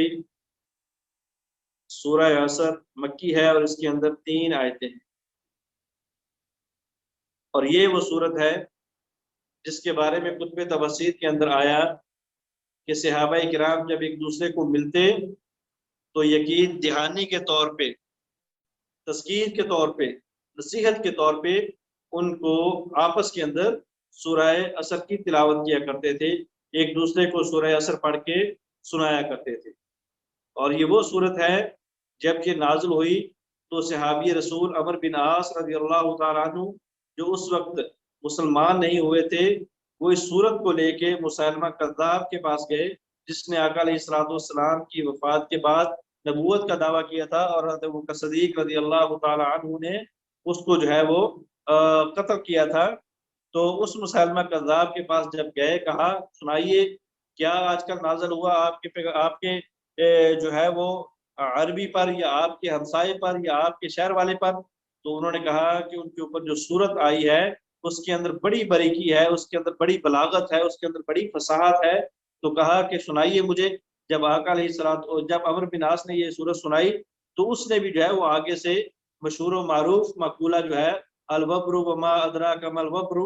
سورہ عصر مکی ہے اور اس کے اندر 3 آیتیں ہیں، اور یہ وہ سورت ہے جس کے بارے میں کتب تفسیر کے اندر آیا کہ صحابہ کرام جب ایک دوسرے کو ملتے تو یقین دہانی کے طور پہ، تذکیر کے طور پہ، نصیحت کے طور پہ ان کو آپس کے اندر سورہ عصر کی تلاوت کیا کرتے تھے، ایک دوسرے کو سورہ عصر پڑھ کے سنایا کرتے تھے۔ اور یہ وہ صورت ہے جب یہ نازل ہوئی تو صحابی رسول عمر بن عاص رضی اللہ تعالیٰ عنہ جو اس وقت مسلمان نہیں ہوئے تھے، وہ اس صورت کو لے کے مسیلمہ کذاب کے پاس گئے، جس نے آقا علیہ الصلوۃ والسلام کی وفات کے بعد نبوت کا دعویٰ کیا تھا، اور حضرت ابوبکر صدیق رضی اللہ تعالیٰ عنہ نے اس کو جو ہے وہ قتل کیا تھا۔ تو اس مسلمہ کذاب کے پاس جب گئے، کہا سنائیے کیا آج کل نازل ہوا آپ کے جو ہے وہ عربی پر، یا آپ کے ہمسائے پر، یا آپ کے شہر والے پر؟ تو انہوں نے کہا کہ ان کے اوپر جو صورت آئی ہے اس کے اندر بڑی باریکی ہے، اس کے اندر بڑی بلاغت ہے، اس کے اندر بڑی فصاحت ہے۔ تو کہا کہ سنائیے مجھے۔ جب آقا علیہ الصلوۃ، جب عمرو بن عاص نے یہ صورت سنائی تو اس نے بھی جو ہے وہ آگے سے مشہور و معروف مقولہ جو ہے الوبر وما ادراک ما الوبر،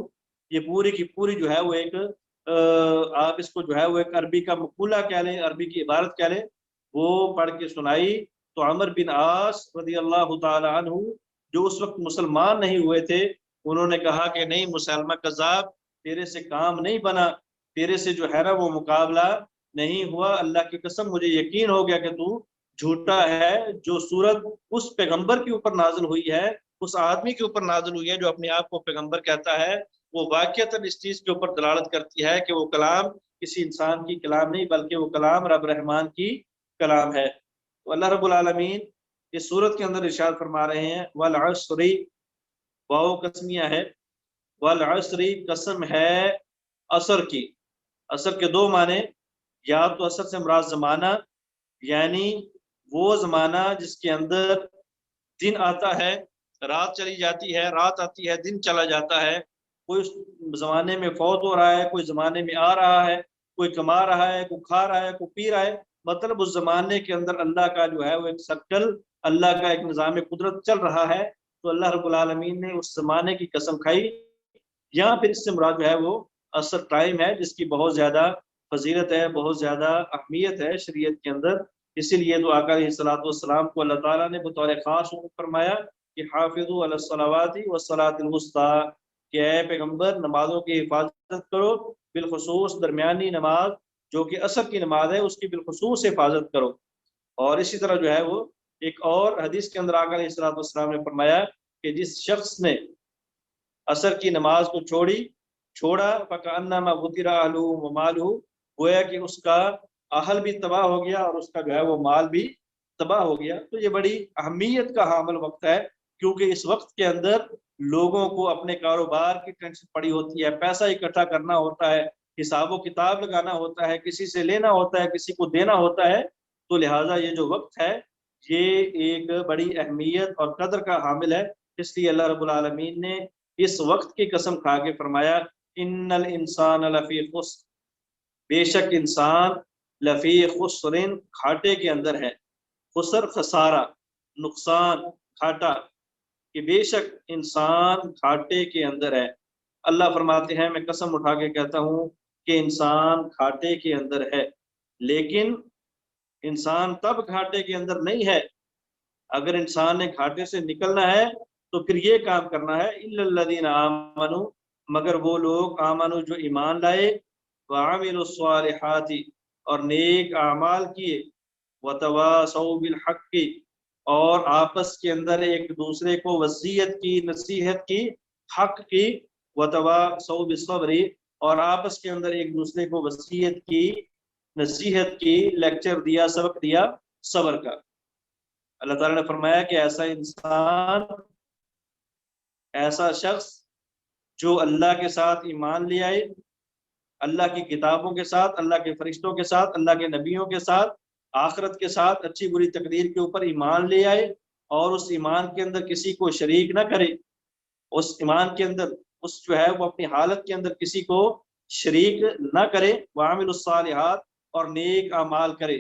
یہ پوری کی پوری جو ہے وہ ایک آپ اس کو جو ہے وہ ایک عربی کا مقولہ کہہ لیں، عربی کی عبارت کہہ لیں، وہ پڑھ کے سنائی۔ تو عمرو بن عاص رضی اللہ تعالی عنہ جو اس وقت مسلمان نہیں ہوئے تھے، انہوں نے کہا کہ نہیں مسلمہ کذاب، تیرے سے کام نہیں بنا، تیرے سے جو ہے نا وہ مقابلہ نہیں ہوا، اللہ کی قسم مجھے یقین ہو گیا کہ تو جھوٹا ہے۔ جو صورت اس پیغمبر کے اوپر نازل ہوئی ہے، اس آدمی کے اوپر نازل ہوئی ہے جو اپنے آپ کو پیغمبر کہتا ہے، وہ واقعتاً اس چیز کے اوپر دلالت کرتی ہے کہ وہ کلام کسی انسان کی کلام نہیں بلکہ وہ کلام رب رحمان کی کلام ہے۔ تو اللہ رب العالمین اس صورت کے اندر ارشاد فرما رہے ہیں والعصر، واو قسمیہ ہے، والعصر قسم ہے عصر کی۔ عصر کے دو معنی، یا تو عصر سے مراد زمانہ، یعنی وہ زمانہ جس کے اندر دن آتا ہے رات چلی جاتی ہے، رات آتی ہے دن چلا جاتا ہے، کوئی زمانے میں فوت ہو رہا ہے، کوئی زمانے میں آ رہا ہے، کوئی کما رہا ہے، کوئی کھا رہا ہے، کوئی پی رہا ہے، مطلب اس زمانے کے اندر اللہ کا جو ہے وہ ایک سرکل، اللہ کا ایک نظام قدرت چل رہا ہے۔ تو اللہ رب العالمین نے اس زمانے کی قسم کھائی، یا پھر اس سے مراد جو ہے وہ عصر ٹائم ہے، جس کی بہت زیادہ فضیلت ہے، بہت زیادہ اہمیت ہے شریعت کے اندر۔ اسی لیے تو آقا علیہ الصلوۃ والسلام کو اللہ تعالیٰ نے بطور خاص فرمایا کہ حافظوا علی الصلوات والصلاۃ الوسطیٰ، کہ اے پیغمبر نمازوں کی حفاظت کرو، بالخصوص درمیانی نماز جو کہ عصر کی نماز ہے اس کی بالخصوص حفاظت کرو۔ اور اسی طرح جو ہے وہ ایک اور حدیث کے اندر آقا علیہ الصلوۃ والسلام نے فرمایا کہ جس شخص نے عصر کی نماز کو چھوڑا فکأنما غتر اہلہ ومالہ، گویا کہ اس کا اہل بھی تباہ ہو گیا اور اس کا جو ہے وہ مال بھی تباہ ہو گیا۔ تو یہ بڑی اہمیت کا حامل وقت ہے، کیونکہ اس وقت کے اندر لوگوں کو اپنے کاروبار کی ٹینشن پڑی ہوتی ہے، پیسہ اکٹھا کرنا ہوتا ہے، حساب و کتاب لگانا ہوتا ہے، کسی سے لینا ہوتا ہے، کسی کو دینا ہوتا ہے۔ تو لہٰذا یہ جو وقت ہے یہ ایک بڑی اہمیت اور قدر کا حامل ہے، اس لیے اللہ رب العالمین نے اس وقت کی قسم کھا کے فرمایا ان الانسان لفی خسر، بے شک انسان لفی خسر، گھاٹے کے اندر ہے۔ خسر خسارہ، نقصان، گھاٹا، کہ بے شک انسان گھاٹے کے اندر ہے۔ اللہ فرماتے ہیں میں قسم اٹھا کے کہتا ہوں کہ انسان گھاٹے کے اندر ہے، لیکن انسان تب گھاٹے کے اندر نہیں ہے اگر انسان نے گھاٹے سے نکلنا ہے تو پھر یہ کام کرنا ہے الا الذین آمنوا، مگر وہ لوگ آمنوا جو ایمان لائے، وعملوا الصالحات اور نیک اعمال کیے، وتواصوا بالحق اور آپس کے اندر ایک دوسرے کو وصیت کی، نصیحت کی، حق کی، وتواصوا بالصبر اور آپس کے اندر ایک دوسرے کو وصیت کی، نصیحت کی، لیکچر دیا، سبق دیا صبر کا۔ اللہ تعالیٰ نے فرمایا کہ ایسا انسان، ایسا شخص جو اللہ کے ساتھ ایمان لے آئے، اللہ کی کتابوں کے ساتھ، اللہ کے فرشتوں کے ساتھ، اللہ کے نبیوں کے ساتھ، آخرت کے ساتھ، اچھی بری تقدیر کے اوپر ایمان لے آئے اور اس ایمان کے اندر کسی کو شریک نہ کرے، اس ایمان کے اندر اس جو ہے وہ اپنی حالت کے اندر کسی کو شریک نہ کرے، وعمل الصالحات اور نیک اعمال کرے،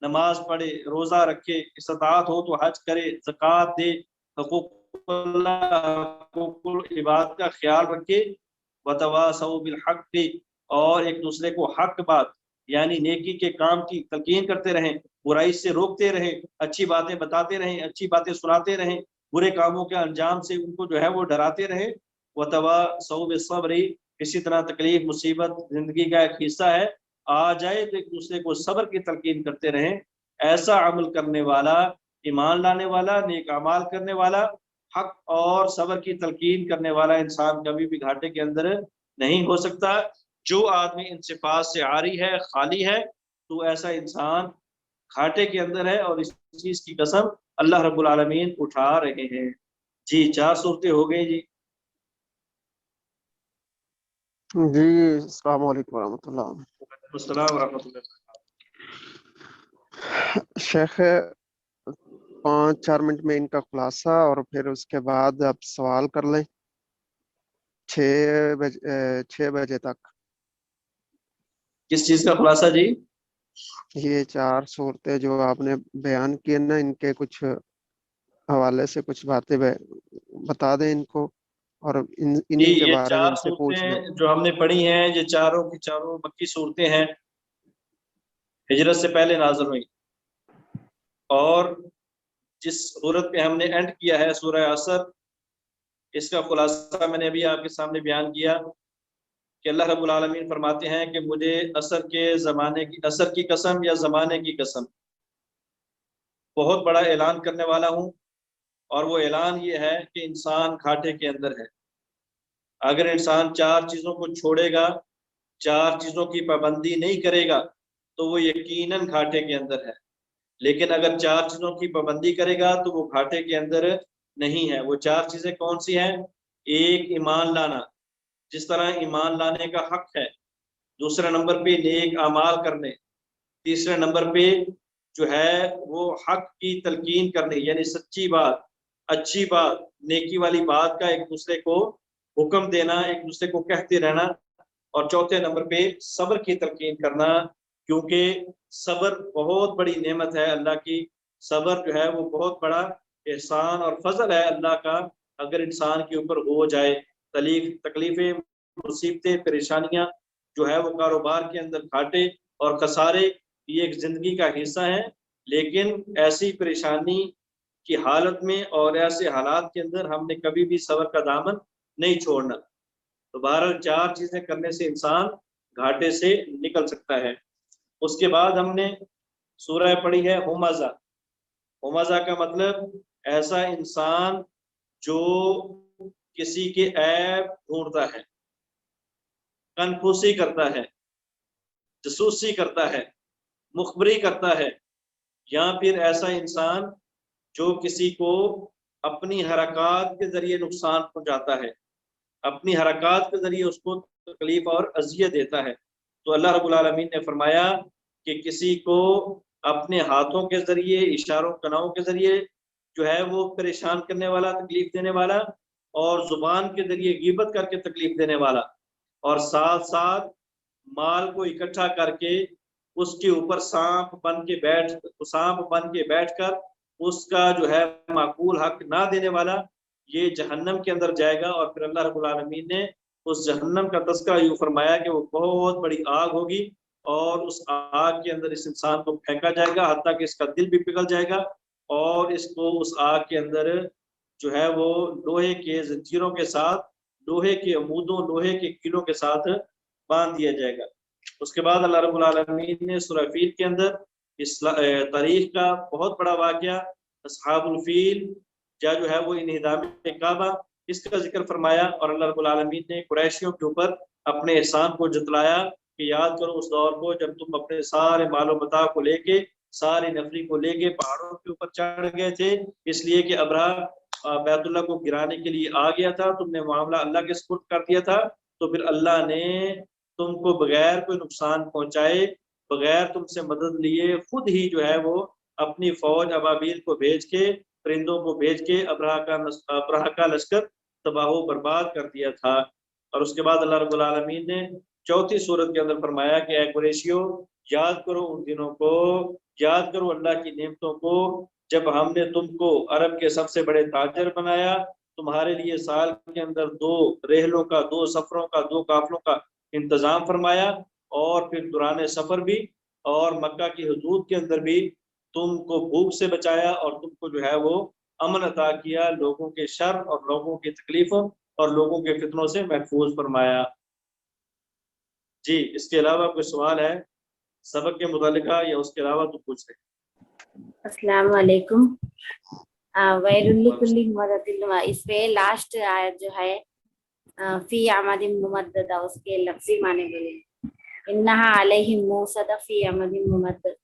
نماز پڑھے، روزہ رکھے، استطاعت ہو تو حج کرے، زکوٰۃ دے، حقوق اللہ، حقوق العباد کا خیال رکھے، وتواصوا بالحق اور ایک دوسرے کو حق بات یعنی نیکی کے کام کی تلقین کرتے رہیں، برائی سے روکتے رہیں، اچھی باتیں بتاتے رہیں، اچھی باتیں سناتے رہیں، برے کاموں کے انجام سے ان کو جو ہے وہ ڈراتے رہیں، وتواصوا بالصبر اسی طرح تکلیف مصیبت زندگی کا ایک حصہ ہے، آ جائے تو ایک دوسرے کو صبر کی تلقین کرتے رہیں۔ ایسا عمل کرنے والا، ایمان لانے والا، نیک اعمال کرنے والا، حق اور صبر کی تلقین کرنے والا انسان کبھی بھی گھاٹے کے اندر نہیں ہو سکتا۔ جو آدمی ان صفات سے عاری ہے، خالی ہے، تو ایسا انسان گھاٹے کے اندر ہے، اور اس چیز کی قسم اللہ رب العالمین اٹھا رہے ہیں۔ جی 4 صورتیں ہو گئی جی. جی السلام علیکم ورحمۃ اللہ. السلام ورحمۃ اللہ. شیخ 5-4 منٹ میں ان کا خلاصہ اور پھر اس کے بعد آپ سوال کر لیں 6 بجے تک. کس چیز کا خلاصہ جی؟ یہ 4 صورتیں جو آپ نے بیان کیے نا، ان کے کچھ حوالے سے کچھ باتیں بتا دیں ان کو، اور جی انہی کے یہ بارے میں 4 ان سے پوچھ لیں. صورتیں جو ہم نے پڑھی ہیں یہ چاروں کی چاروں مکی صورتیں ہیں، ہجرت سے پہلے نازل ہوئی. اور جس صورت پہ ہم نے اینڈ کیا ہے سورہ عصر، اس کا خلاصہ میں نے ابھی آپ کے سامنے بیان کیا کہ اللہ رب العالمین فرماتے ہیں کہ مجھے عصر کی قسم یا زمانے کی قسم، بہت بڑا اعلان کرنے والا ہوں. اور وہ اعلان یہ ہے کہ انسان گھاٹے کے اندر ہے. اگر انسان 4 چیزوں کو چھوڑے گا، 4 چیزوں کی پابندی نہیں کرے گا تو وہ یقیناً گھاٹے کے اندر ہے. لیکن اگر 4 چیزوں کی پابندی کرے گا تو وہ گھاٹے کے اندر نہیں ہے. وہ 4 چیزیں کون سی ہیں؟ ایک، ایمان لانا، جس طرح ایمان لانے کا حق ہے. دوسرے نمبر پہ نیک اعمال کرنے. تیسرے نمبر پہ جو ہے وہ حق کی تلقین کرنے، یعنی سچی بات، اچھی بات، نیکی والی بات کا ایک دوسرے کو حکم دینا، ایک دوسرے کو کہتے رہنا. اور چوتھے نمبر پہ صبر کی تلقین کرنا، کیونکہ صبر بہت بڑی نعمت ہے اللہ کی. صبر جو ہے وہ بہت بڑا احسان اور فضل ہے اللہ کا، اگر انسان کے اوپر ہو جائے. تکلیفیں، مصیبتیں، پریشانیاں جو ہے وہ کاروبار کے اندر گھاٹے اور خسارے یہ ایک زندگی کا حصہ ہے. لیکن ایسی پریشانی کی حالت میں اور ایسے حالات کے اندر ہم نے کبھی بھی صبر کا دامن نہیں چھوڑنا. تو بہرحال 4 چیزیں کرنے سے انسان گھاٹے سے نکل سکتا ہے. اس کے بعد ہم نے سورہ پڑھی ہے ہمزہ. ہمزہ کا مطلب ایسا انسان جو کسی کے عیب ڈھونڈتا ہے، کنفوسی کرتا ہے، جاسوسی کرتا ہے، مخبری کرتا ہے، یا پھر ایسا انسان جو کسی کو اپنی حرکات کے ذریعے نقصان پہنچاتا ہے، اپنی حرکات کے ذریعے اس کو تکلیف اور اذیت دیتا ہے. تو اللہ رب العالمین نے فرمایا کہ کسی کو اپنے ہاتھوں کے ذریعے، اشاروں کناؤں کے ذریعے جو ہے وہ پریشان کرنے والا، تکلیف دینے والا، اور زبان کے ذریعے غیبت کر کے تکلیف دینے والا، اور ساتھ ساتھ مال کو اکٹھا کر کے اس کے اوپر سانپ بن کے بیٹھ کر اس کا جو ہے معقول حق نہ دینے والا، یہ جہنم کے اندر جائے گا. اور پھر اللہ رب العالمین نے اس جہنم کا تذکرہ یوں فرمایا کہ وہ بہت بڑی آگ ہوگی، اور اس آگ کے اندر اس انسان کو پھینکا جائے گا حتیٰ کہ اس کا دل بھی پگھل جائے گا، اور اس کو اس آگ کے اندر جو ہے وہ لوہے کے زنجیروں کے ساتھ، لوہے کے عمودوں، لوہے کے کیلوں کے ساتھ باندھ دیا جائے گا. اس کے بعد اللہ رب العالمین نے سورہ فیل کے اندر اس تاریخ کا بہت بڑا واقعہ اصحاب الفیل جو ہے وہ انہدام کعبہ، اس کا ذکر فرمایا. اور اللہ رب العالمین نے قریشیوں کے اوپر اپنے احسان کو جتلایا کہ یاد کرو اس دور کو جب تم اپنے سارے مال و متاع کو لے کے، ساری نفری کو لے کے پہاڑوں کے اوپر چڑھ گئے تھے، اس لیے کہ ابرہہ بیت اللہ کو گرانے کے لیے آ گیا تھا. تم نے معاملہ اللہ کے سپرد کر دیا تھا، تو پھر اللہ نے تم کو بغیر کوئی نقصان پہنچائے، بغیر تم سے مدد لیے، خود ہی جو ہے وہ اپنی فوج ابابیل کو بھیج کے، پرندوں کو بھیج کے ابرہہ کا لشکر تباہ و برباد کر دیا تھا. اور اس کے بعد اللہ رب العالمین نے چوتھی سورت کے اندر فرمایا کہ اے قریشیو، یاد کرو ان دنوں کو، یاد کرو اللہ کی نعمتوں کو جب ہم نے تم کو عرب کے سب سے بڑے تاجر بنایا، تمہارے لیے سال کے اندر 2 رحلوں کا، 2 سفروں کا، 2 قافلوں کا انتظام فرمایا، اور پھر دوران سفر بھی اور مکہ کی حدود کے اندر بھی تم کو بھوک سے بچایا، اور تم کو جو ہے وہ امن عطا کیا، لوگوں کے شر اور لوگوں کی تکلیفوں اور لوگوں کے فتنوں سے محفوظ فرمایا. جی اس کے علاوہ کوئی سوال ہے سبق کے متعلقہ یا اس کے علاوہ تو پوچھ رہے؟ السلام علیکم. ویل لکل ہمزۃ لمزہ، اس پہ لاسٹ آیت جو ہے فی عمد ممددہ، اس کے لفظی معنی بولے انہا علیہم موصدہ فی عمد ممددہ.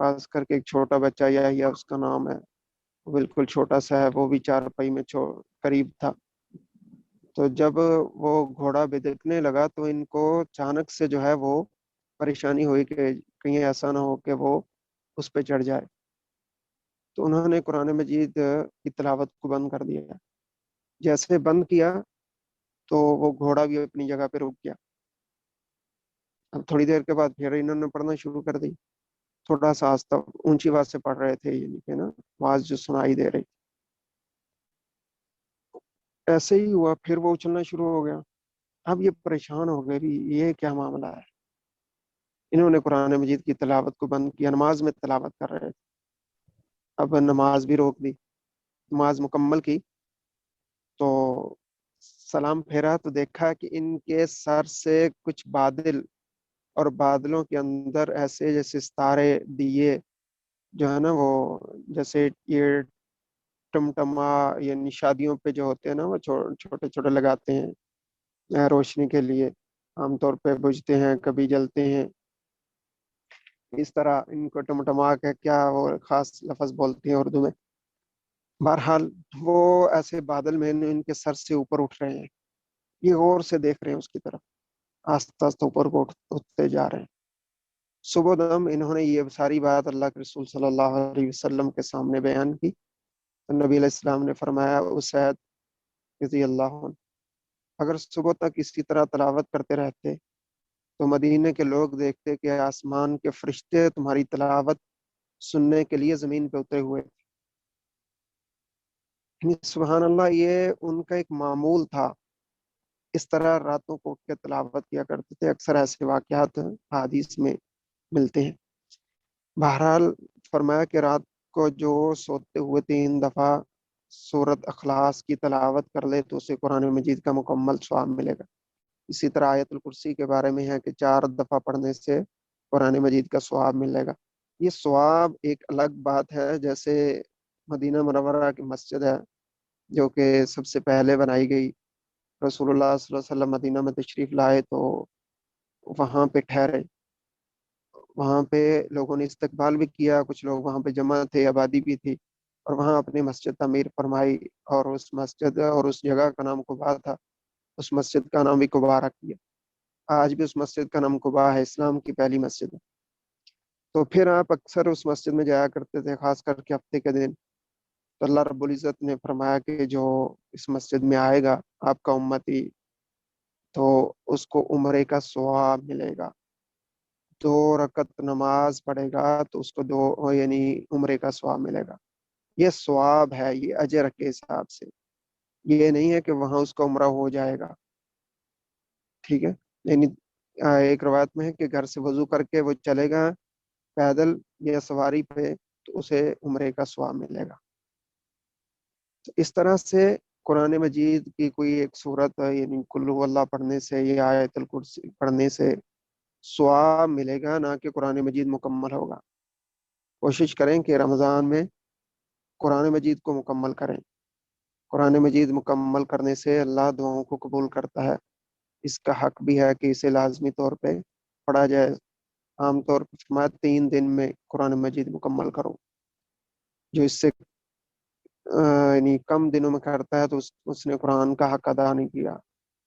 خاص کر کے ایک چھوٹا بچہ یا اس کا نام ہے، وہ بالکل چھوٹا سا ہے، وہ بھی چارپائی میں قریب تھا. تو جب وہ گھوڑا بدکنے لگا تو ان کو اچانک سے جو ہے وہ پریشانی ہوئی کہ کہیں ایسا نہ ہو کہ وہ اس پہ چڑھ جائے. تو انہوں نے قرآن مجید کی تلاوت کو بند کر دیا. جیسے بند کیا تو وہ گھوڑا بھی اپنی جگہ پہ رک گیا. اب تھوڑی دیر کے بعد پھر انہوں نے پڑھنا شروع کر دی. تھوڑا سا آستہ اونچی آواز سے پڑھ رہے تھے، یعنی کہ نا آواز جو سنائی دے رہی. ایسے ہی ہوا، پھر وہ اچھلنا شروع ہو گیا. اب یہ پریشان ہو گئے بھی یہ کیا معاملہ ہے. انہوں نے قرآن مجید کی تلاوت کو بند کیا، نماز میں تلاوت کر رہے تھے. اب نماز بھی روک دی، نماز مکمل کی تو سلام پھیرا تو دیکھا کہ ان کے سر سے کچھ بادل، اور بادلوں کے اندر ایسے جیسے ستارے دیے جو ہے نا، وہ جیسے یہ ٹمٹما یعنی شادیوں پہ جو ہوتے ہیں نا وہ چھوٹے چھوٹے لگاتے ہیں روشنی کے لیے، عام طور پہ بجھتے ہیں کبھی جلتے ہیں. اس طرح ان کو ٹمٹما کے کیا وہ خاص لفظ بولتے ہیں اردو میں. بہرحال وہ ایسے بادل میں ان کے سر سے اوپر اٹھ رہے ہیں، یہ غور سے دیکھ رہے ہیں اس کی طرف، آہستہ آہستہ اوپر کو اٹھتے جا رہے ہیں. صبح دم انہوں نے یہ ساری بات اللہ کے رسول صلی اللہ علیہ وسلم کے سامنے بیان کی. نبی علیہ السلام نے فرمایا اسید رضی اللہ عنہ اگر صبح تک اسی طرح تلاوت کرتے رہتے تو مدینے کے لوگ دیکھتے کہ آسمان کے فرشتے تمہاری تلاوت سننے کے لیے زمین پہ اترے ہوئے. سبحان اللہ، یہ ان کا ایک معمول تھا. اس طرح راتوں کو اٹھ کے تلاوت کیا کرتے تھے. اکثر ایسے واقعات حدیث میں ملتے ہیں. بہرحال فرمایا کہ رات کو جو سوتے ہوئے 3 دفعہ سورت اخلاص کی تلاوت کر لے تو اسے قرآن مجید کا مکمل ثواب ملے گا. اسی طرح آیت الکرسی کے بارے میں ہے کہ 4 دفعہ پڑھنے سے قرآن مجید کا ثواب ملے گا. یہ ثواب ایک الگ بات ہے. جیسے مدینہ منورہ کی مسجد ہے جو کہ سب سے پہلے بنائی گئی، رسول اللہ صلی اللہ علیہ وسلم مدینہ میں تشریف لائے تو وہاں پہ ٹھہرے. وہاں پہ لوگوں نے استقبال بھی کیا، کچھ لوگ وہاں پہ جمع تھے، آبادی بھی تھی، اور وہاں اپنی مسجد تعمیر فرمائی. اور اس مسجد اور اس جگہ کا نام قباء تھا. اس مسجد کا نام بھی قباء رکھ دیا. آج بھی اس مسجد کا نام قباء ہے، اسلام کی پہلی مسجد ہے. تو پھر آپ اکثر اس مسجد میں جایا کرتے تھے، خاص کر کے ہفتے کے دن. تو اللہ رب العزت نے فرمایا کہ جو اس مسجد میں آئے گا آپ کا امتی تو اس کو عمرے کا ثواب ملے گا. 2 رکعت نماز پڑھے گا تو اس کو 2 یعنی عمرے کا ثواب ملے گا. یہ ثواب ہے، یہ اجر کے حساب سے. یہ نہیں ہے کہ وہاں اس کا عمرہ ہو جائے گا. ٹھیک ہے، یعنی ایک روایت میں ہے کہ گھر سے وضو کر کے وہ چلے گا پیدل یا سواری پہ تو اسے عمرے کا ثواب ملے گا. تو اس طرح سے قرآن مجید کی کوئی ایک صورت یعنی قل هو اللہ پڑھنے سے یا آیت الکرسی پڑھنے سے ثواب ملے گا، نہ کہ قرآن مجید مکمل ہوگا. کوشش کریں کہ رمضان میں قرآن مجید کو مکمل کریں. قرآن مجید مکمل کرنے سے اللہ دعاؤں کو قبول کرتا ہے. اس کا حق بھی ہے کہ اسے لازمی طور پہ پڑھا جائے. عام طور پر فرمایا 3 دن میں قرآن مجید مکمل کرو. جو اس سے یعنی کم دنوں میں کرتا ہے تو اس نے قرآن کا حق ادا نہیں کیا.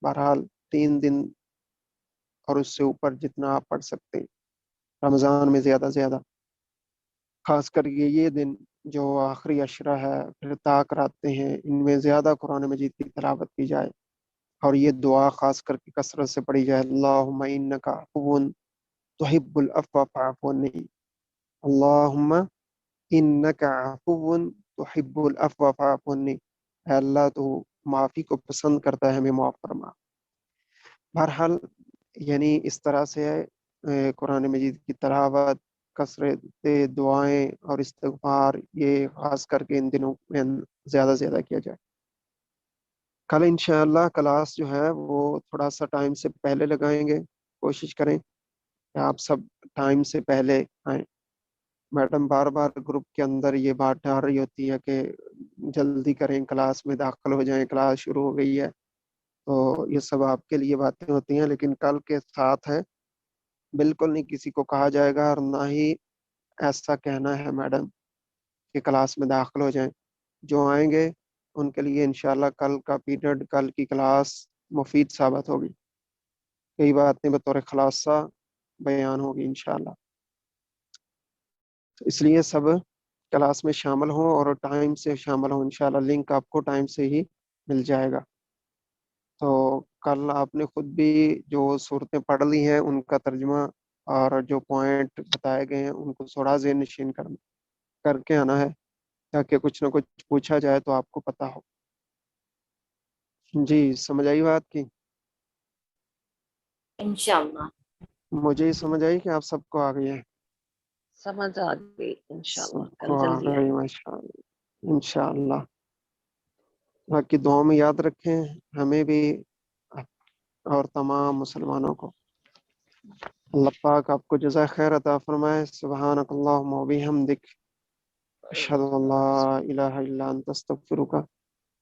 بہرحال 3 دن اور اس سے اوپر جتنا آپ پڑھ سکتے رمضان میں زیادہ سے زیادہ، خاص کر یہ دن جو آخری عشرہ ہے پھر طاق راتیں ہیں، ان میں زیادہ قرآن مجید کی تلاوت کی جائے. اور یہ دعا خاص کر کے کثرت سے پڑھی جائے، اللہم انکا عفو تحب العفو فاعف عنی. اللہم انکا عفو تحب العفو فاعف عنی. اے اللہ تو معافی کو پسند کرتا ہے، ہمیں معاف فرما. بہرحال یعنی اس طرح سے قرآن مجید کی تلاوت، کثرت دعائیں اور استغفار یہ خاص کر کے ان دنوں میں زیادہ سے زیادہ کیا جائے. کل انشاءاللہ کلاس جو ہے وہ تھوڑا سا ٹائم سے پہلے لگائیں گے. کوشش کریں کہ آپ سب ٹائم سے پہلے آئیں. میڈم بار بار گروپ کے اندر یہ بات ڈال رہی ہوتی ہے کہ جلدی کریں، کلاس میں داخل ہو جائیں، کلاس شروع ہو گئی ہے. تو یہ سب آپ کے لیے باتیں ہوتی ہیں، لیکن کل کے ساتھ ہے بالکل نہیں کسی کو کہا جائے گا، اور نہ ہی ایسا کہنا ہے میڈم کہ کلاس میں داخل ہو جائیں. جو آئیں گے ان کے لیے انشاءاللہ کل کا پیریڈ، کل کی کلاس مفید ثابت ہوگی. کئی باتیں بطور خلاصہ بیان ہوگی انشاءاللہ. اس لیے سب کلاس میں شامل ہوں اور ٹائم سے شامل ہوں. انشاءاللہ لنک آپ کو ٹائم سے ہی مل جائے گا. تو کل آپ نے خود بھی جو صورتیں پڑھ لی ہیں ان کا ترجمہ اور جو پوائنٹ بتائے گئے ہیں ان کو تھوڑا ذہن نشین کر کے آنا ہے تاکہ کچھ نہ کچھ پوچھا جائے تو آپ کو پتہ ہو. جی سمجھ آئی بات کی؟ انشاءاللہ. مجھے ہی سمجھ آئی کہ آپ سب کو آ گئی ہے؟ سمجھ آ گئی انشاءاللہ. سب کل کو آ جلدی گئی ماشاء اللہ انشاءاللہ. باقی دعا میں یاد رکھیں ہمیں بھی اور تمام مسلمانوں کو. اللہ پاک آپ کو جزائے خیر عطا فرمائے. سبحانک اللہم و بحمدک اشہد ان لا الہ الا انت استغفرک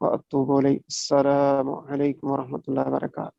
واتوب الیک. السلام علیکم ورحمۃ اللہ وبرکاتہ.